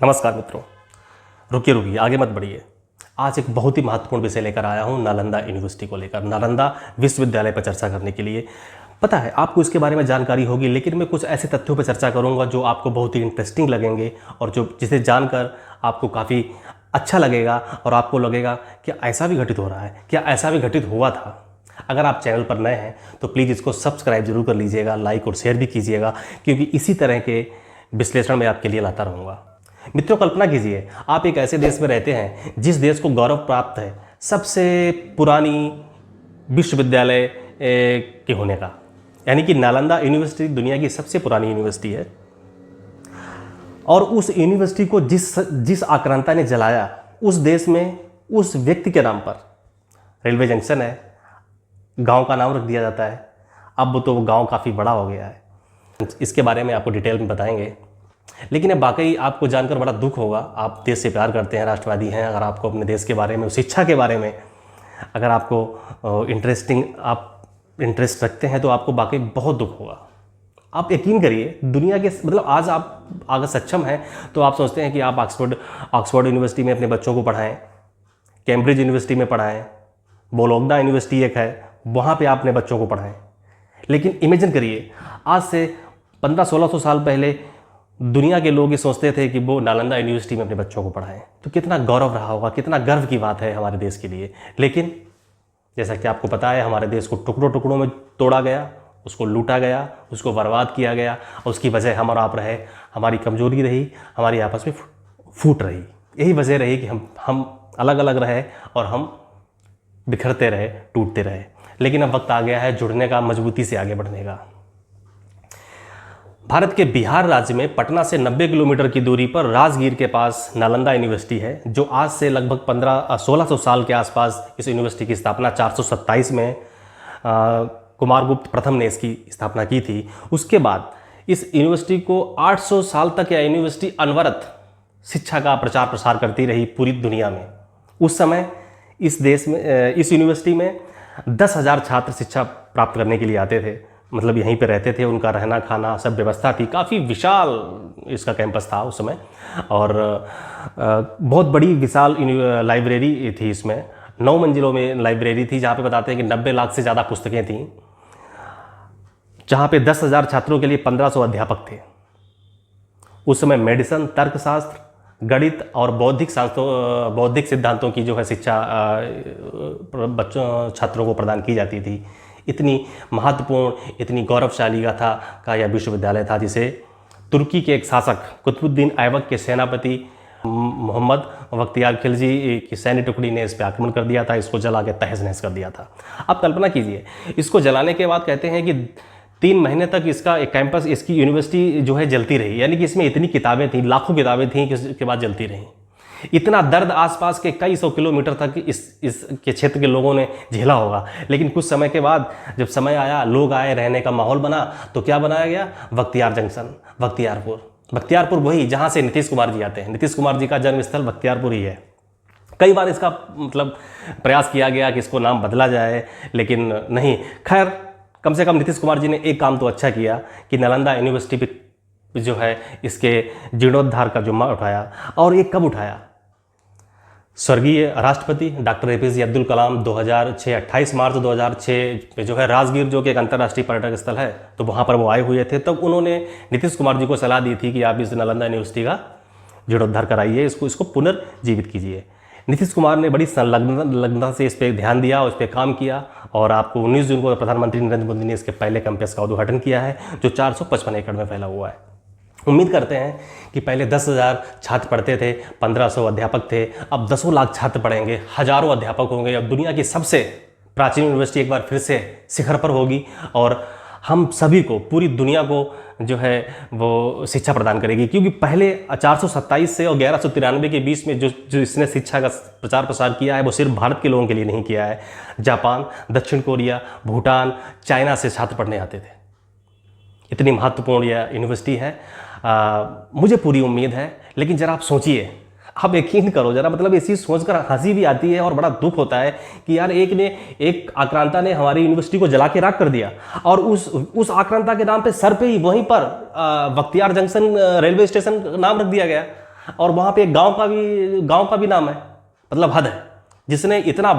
नमस्कार मित्रों, रुकिए रुकिए आगे मत बढ़िए। आज एक बहुत ही महत्वपूर्ण विषय लेकर आया हूँ नालंदा यूनिवर्सिटी को लेकर, नालंदा विश्वविद्यालय पर चर्चा करने के लिए। पता है आपको इसके बारे में जानकारी होगी, लेकिन मैं कुछ ऐसे तथ्यों पर चर्चा करूँगा जो आपको बहुत ही इंटरेस्टिंग लगेंगे और जिसे जानकर आपको काफ़ी अच्छा लगेगा और आपको लगेगा कि ऐसा भी घटित हो रहा है, क्या ऐसा भी घटित हुआ था। अगर आप चैनल पर नए हैं तो प्लीज़ इसको सब्सक्राइब जरूर कर लीजिएगा, लाइक और शेयर भी कीजिएगा, क्योंकि इसी तरह के विश्लेषण मैं आपके लिए लाता रहूँगा। मित्रों, कल्पना कीजिए आप एक ऐसे देश में रहते हैं जिस देश को गौरव प्राप्त है सबसे पुरानी विश्वविद्यालय के होने का, यानी कि नालंदा यूनिवर्सिटी दुनिया की सबसे पुरानी यूनिवर्सिटी है। और उस यूनिवर्सिटी को जिस आक्रांता ने जलाया, उस देश में उस व्यक्ति के नाम पर रेलवे जंक्शन है, गांव का नाम रख दिया जाता है। अब तो वो गांव काफ़ी बड़ा हो गया है, इसके बारे में आपको डिटेल में बताएंगे। लेकिन अब वाकई आपको जानकर बड़ा दुख होगा। आप देश से प्यार करते हैं, राष्ट्रवादी हैं, अगर आपको अपने देश के बारे में, शिक्षा के बारे में अगर आपको इंटरेस्ट रखते हैं तो आपको वाकई बहुत दुख होगा। आप यकीन करिए, दुनिया के आज आप अगर सक्षम हैं तो आप सोचते हैं कि आप ऑक्सफोर्ड यूनिवर्सिटी में अपने बच्चों को पढ़ाएं, कैम्ब्रिज यूनिवर्सिटी में पढ़ाएं, बोलोग्ना यूनिवर्सिटी एक है, वहाँ पे आप अपने बच्चों को पढ़ाएं। लेकिन इमेजिन करिए, आज से 1500-1600 साल पहले दुनिया के लोग ये सोचते थे कि वो नालंदा यूनिवर्सिटी में अपने बच्चों को पढ़ाएं, तो कितना गौरव रहा होगा, कितना गर्व की बात है हमारे देश के लिए। लेकिन जैसा कि आपको पता है, हमारे देश को टुकड़ों टुकड़ों में तोड़ा गया, उसको लूटा गया, उसको बर्बाद किया गया, और उसकी वजह हम और आप रहे, हमारी कमजोरी रही, हमारी आपस में फूट रही। यही वजह रही कि हम अलग अलग रहे और हम बिखरते रहे, टूटते रहे। लेकिन अब वक्त आ गया है जुड़ने का, मजबूती से आगे बढ़ने का। भारत के बिहार राज्य में पटना से 90 किलोमीटर की दूरी पर राजगीर के पास नालंदा यूनिवर्सिटी है, जो आज से लगभग 1600 साल के आसपास इस यूनिवर्सिटी की स्थापना 427 में कुमारगुप्त प्रथम ने इसकी स्थापना की थी। उसके बाद इस यूनिवर्सिटी को 800 साल तक यह यूनिवर्सिटी अनवरत शिक्षा का प्रचार प्रसार करती रही पूरी दुनिया में। उस समय इस यूनिवर्सिटी में 10,000 छात्र शिक्षा प्राप्त करने के लिए आते थे, मतलब यहीं पे रहते थे, उनका रहना खाना सब व्यवस्था थी। काफ़ी विशाल इसका कैंपस था उस समय, और बहुत बड़ी विशाल लाइब्रेरी थी। इसमें 9 मंजिलों में लाइब्रेरी थी, जहाँ पे बताते हैं कि 90 लाख से ज़्यादा पुस्तकें थीं, जहाँ पे 10,000 छात्रों के लिए 1500 अध्यापक थे। उस समय मेडिसिन, तर्कशास्त्र, गणित और बौद्धिक सिद्धांतों की जो है शिक्षा छात्रों को प्रदान की जाती थी। इतनी महत्वपूर्ण, इतनी गौरवशाली गाथा का यह विश्वविद्यालय था, जिसे तुर्की के एक शासक कुतुबुद्दीन ऐबक के सेनापति मोहम्मद बख्तियार खिलजी की सैन्य टुकड़ी ने इस पर आक्रमण कर दिया था, इसको जला के तहस नहस कर दिया था। आप कल्पना कीजिए, इसको जलाने के बाद कहते हैं कि 3 महीने तक इसका एक कैंपस, इसकी यूनिवर्सिटी जो है जलती रही, यानी कि इसमें इतनी किताबें थीं, लाखों किताबें थीं कि इसके बाद जलती रहीं। इतना दर्द आसपास के कई 100 किलोमीटर तक इसके क्षेत्र के लोगों ने झेला होगा। लेकिन कुछ समय के बाद जब समय आया, लोग आए, रहने का माहौल बना, तो क्या बनाया गया? बख्तियार जंक्शन, बख्तियारपुर वही जहाँ से नीतीश कुमार जी आते हैं। नीतीश कुमार जी का जन्मस्थल बख्तियारपुर ही है। कई बार इसका प्रयास किया गया कि इसको नाम बदला जाए, लेकिन नहीं। खैर, कम से कम नीतीश कुमार जी ने एक काम तो अच्छा किया कि नालंदा यूनिवर्सिटी जो है इसके जीर्णोद्धार का जुम्मा उठाया। और ये कब उठाया? स्वर्गीय राष्ट्रपति डॉक्टर APJ अब्दुल कलाम 28 मार्च 2006 में जो है राजगीर, जो कि एक अंतर्राष्ट्रीय पर्यटक स्थल है, तो वहाँ पर वो आए हुए थे। तब उन्होंने नीतीश कुमार जी को सलाह दी थी कि आप इस नालंदा यूनिवर्सिटी का जीर्णोद्धार कराइए, इसको पुनर्जीवित कीजिए। नीतीश कुमार ने बड़ी संलग्नता से इस पर ध्यान दिया, उस पर काम किया, और आपको 19 जून को प्रधानमंत्री नरेंद्र मोदी ने इसके पहले कैंपस का उद्घाटन किया है, जो 455 एकड़ में फैला हुआ है। उम्मीद करते हैं कि पहले 10,000 छात्र पढ़ते थे, 1500 अध्यापक थे, अब 10 लाख छात्र पढ़ेंगे, हजारों अध्यापक होंगे। अब दुनिया की सबसे प्राचीन यूनिवर्सिटी एक बार फिर से शिखर पर होगी, और हम सभी को, पूरी दुनिया को जो है वो शिक्षा प्रदान करेगी। क्योंकि पहले 427 से और 1193 के बीच में जो इसने शिक्षा का प्रचार प्रसार किया है, वो सिर्फ भारत के लोगों के लिए नहीं किया है। जापान, दक्षिण कोरिया, भूटान, चाइना से छात्र पढ़ने आते थे। इतनी महत्वपूर्ण यह यूनिवर्सिटी है। मुझे पूरी उम्मीद है। लेकिन जरा आप सोचिए, आप यकीन करो जरा, मतलब ये चीज़ सोचकर हंसी भी आती है और बड़ा दुख होता है कि यार एक आक्रांता ने हमारी यूनिवर्सिटी को जला के राख कर दिया, और उस आक्रांता के नाम पे सर पे ही वहीं पर बख्तियार जंक्शन रेलवे स्टेशन नाम रख दिया गया। और वहाँ पे एक गांव का भी नाम है, मतलब हद है, जिसने इतना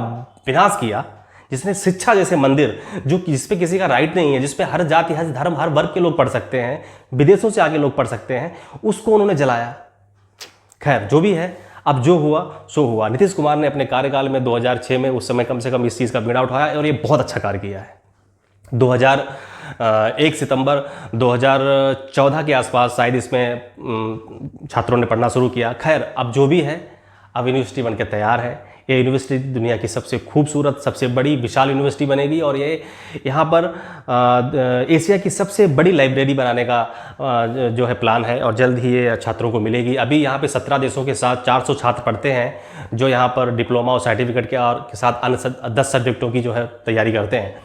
विनाश किया, जिसने शिक्षा जैसे मंदिर जो जिस पे किसी का राइट नहीं है, जिस पे हर जाति, हर धर्म, हर वर्ग के लोग पढ़ सकते हैं, विदेशों से आके लोग पढ़ सकते हैं, उसको उन्होंने जलाया। खैर जो भी है, अब जो हुआ सो हुआ। नीतीश कुमार ने अपने कार्यकाल में 2006 में उस समय कम से कम इस चीज़ का बीड़ा उठाया और ये बहुत अच्छा कार्य किया है। 1 सितंबर 2014 के आसपास शायद इसमें छात्रों ने पढ़ना शुरू किया। खैर अब जो भी है, अब यूनिवर्सिटी बनकर तैयार है। ये यूनिवर्सिटी दुनिया की सबसे खूबसूरत, सबसे बड़ी विशाल यूनिवर्सिटी बनेगी और ये यहाँ पर एशिया की सबसे बड़ी लाइब्रेरी बनाने का जो है प्लान है और जल्द ही ये छात्रों को मिलेगी। अभी यहाँ पे 17 देशों के साथ 400 छात्र पढ़ते हैं जो यहाँ पर डिप्लोमा और सर्टिफिकेट के साथ अन्य 10 सब्जेक्टों की जो है तैयारी करते हैं।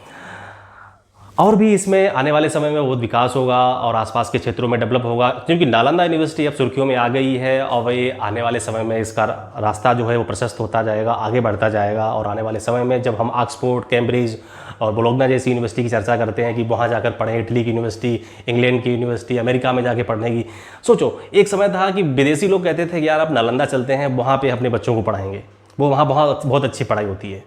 और भी इसमें आने वाले समय में बहुत विकास होगा और आसपास के क्षेत्रों में डेवलप होगा, क्योंकि नालंदा यूनिवर्सिटी अब सुर्खियों में आ गई है और वही आने वाले समय में इसका रास्ता जो है वो प्रशस्त होता जाएगा, आगे बढ़ता जाएगा। और आने वाले समय में जब हम ऑक्सफोर्ड, कैम्ब्रिज और बोलोग्ना जैसी यूनिवर्सिटी की चर्चा करते हैं कि वहाँ जाकर पढ़ें, इटली की यूनिवर्सिटी, इंग्लैंड की यूनिवर्सिटी, अमेरिका में जाके पढ़ने की, सोचो एक समय था कि विदेशी लोग कहते थे कि यार आप नालंदा चलते हैं, वहाँ पर अपने बच्चों को पढ़ाएंगे, वो वहाँ बहुत अच्छी पढ़ाई होती है।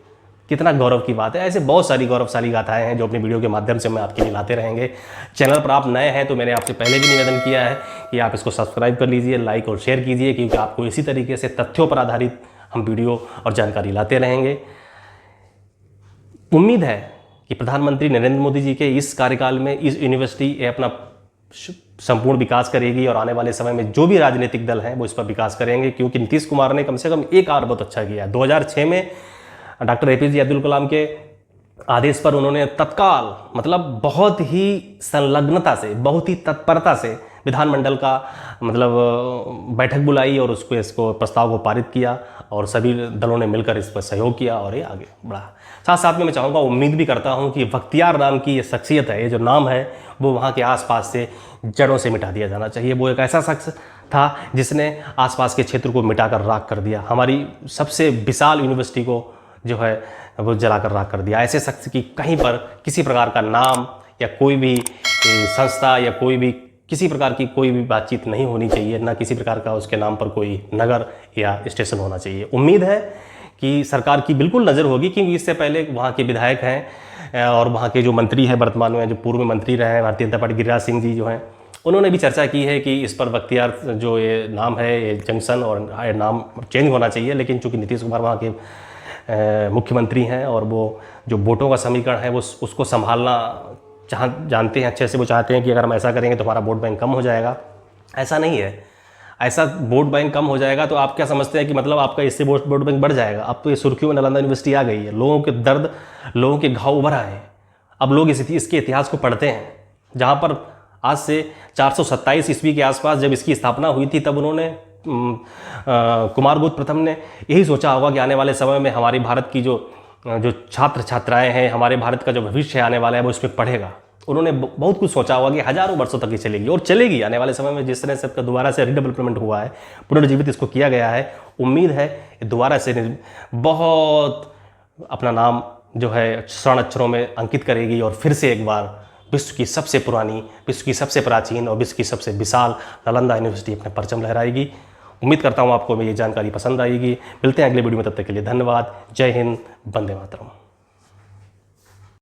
कितना गौरव की बात है। ऐसे बहुत सारी गौरवशाली गाथाएं हैं जो अपनी वीडियो के माध्यम से मैं आपके लिए लाते रहेंगे। चैनल पर आप नए हैं तो मैंने आपसे पहले भी निवेदन किया है कि आप इसको सब्सक्राइब कर लीजिए, लाइक और शेयर कीजिए, क्योंकि आपको इसी तरीके से तथ्यों पर आधारित हम वीडियो और जानकारी लाते रहेंगे। उम्मीद है कि प्रधानमंत्री नरेंद्र मोदी जी के इस कार्यकाल में इस यूनिवर्सिटी अपना संपूर्ण विकास करेगी और आने वाले समय में जो भी राजनीतिक दल हैं वो इस पर विकास करेंगे, क्योंकि नीतीश कुमार ने कम से कम एक कार्य बहुत अच्छा किया है। 2006 में डॉक्टर APJ अब्दुल कलाम के आदेश पर उन्होंने तत्काल, मतलब बहुत ही संलग्नता से, बहुत ही तत्परता से विधानमंडल का मतलब बैठक बुलाई और इसको प्रस्ताव को पारित किया और सभी दलों ने मिलकर इस पर सहयोग किया और ये आगे बढ़ा। साथ साथ में मैं चाहूँगा, उम्मीद भी करता हूँ कि बख्तियार नाम की ये शख्सियत है, ये जो नाम है वो वहाँ के आसपास से जड़ों से मिटा दिया जाना चाहिए। वो एक ऐसा शख्स था जिसने आसपास के क्षेत्र को मिटाकर राख कर दिया, हमारी सबसे विशाल यूनिवर्सिटी को जो है वो जलाकर राख कर दिया। ऐसे शख्स की कहीं पर किसी प्रकार का नाम या कोई भी संस्था या कोई भी किसी प्रकार की कोई भी बातचीत नहीं होनी चाहिए, ना किसी प्रकार का उसके नाम पर कोई नगर या स्टेशन होना चाहिए। उम्मीद है कि सरकार की बिल्कुल नज़र होगी, क्योंकि इससे पहले वहाँ के विधायक हैं और वहाँ के जो मंत्री हैं वर्तमान में, जो पूर्व में मंत्री रहे हैं भारतीय जनता पार्टी, गिरिराज सिंह जी जो हैं, उन्होंने भी चर्चा की है कि इस पर बख्तियार जो ये नाम है, ये जंक्शन और नाम चेंज होना चाहिए। लेकिन चूँकि नीतीश कुमार वहाँ के मुख्यमंत्री हैं और वो जो वोटों का समीकरण है वो उसको संभालना जानते हैं अच्छे से। वो चाहते हैं कि अगर हम ऐसा करेंगे तो हमारा वोट बैंक कम हो जाएगा। ऐसा नहीं है, ऐसा वोट बैंक कम हो जाएगा तो आप क्या समझते हैं कि मतलब आपका इससे वोट बैंक बढ़ जाएगा? अब तो ये सुर्खियों में नालंदा यूनिवर्सिटी आ गई है, लोगों के दर्द, लोगों के घाव उभर आए हैं। अब लोग इसके इतिहास को पढ़ते हैं, जहाँ पर आज से 427 ईस्वी के आसपास जब इसकी स्थापना हुई थी, तब उन्होंने कुमारगुप्त प्रथम ने यही सोचा होगा कि आने वाले समय में हमारी भारत की जो छात्र छात्राएं हैं, हमारे भारत का जो भविष्य आने वाला है वो इसमें पढ़ेगा। उन्होंने बहुत कुछ सोचा होगा कि हजारों वर्षों तक ये चलेगी और चलेगी आने वाले समय में। जिस तरह से सबका दोबारा से रीडेवलपमेंट हुआ है, पुनर्जीवित इसको किया गया है, उम्मीद है दोबारा से बहुत अपना नाम जो है स्वर्ण अक्षरों में अंकित करेगी और फिर से एक बार विश्व की सबसे पुरानी, विश्व की सबसे प्राचीन और विश्व की सबसे विशाल नालंदा यूनिवर्सिटी अपने परचम लहराएगी। उम्मीद करता हूँ आपको मेरी ये जानकारी पसंद आएगी। मिलते हैं अगले वीडियो में, तब तक के लिए धन्यवाद। जय हिंद, वंदे मातरम।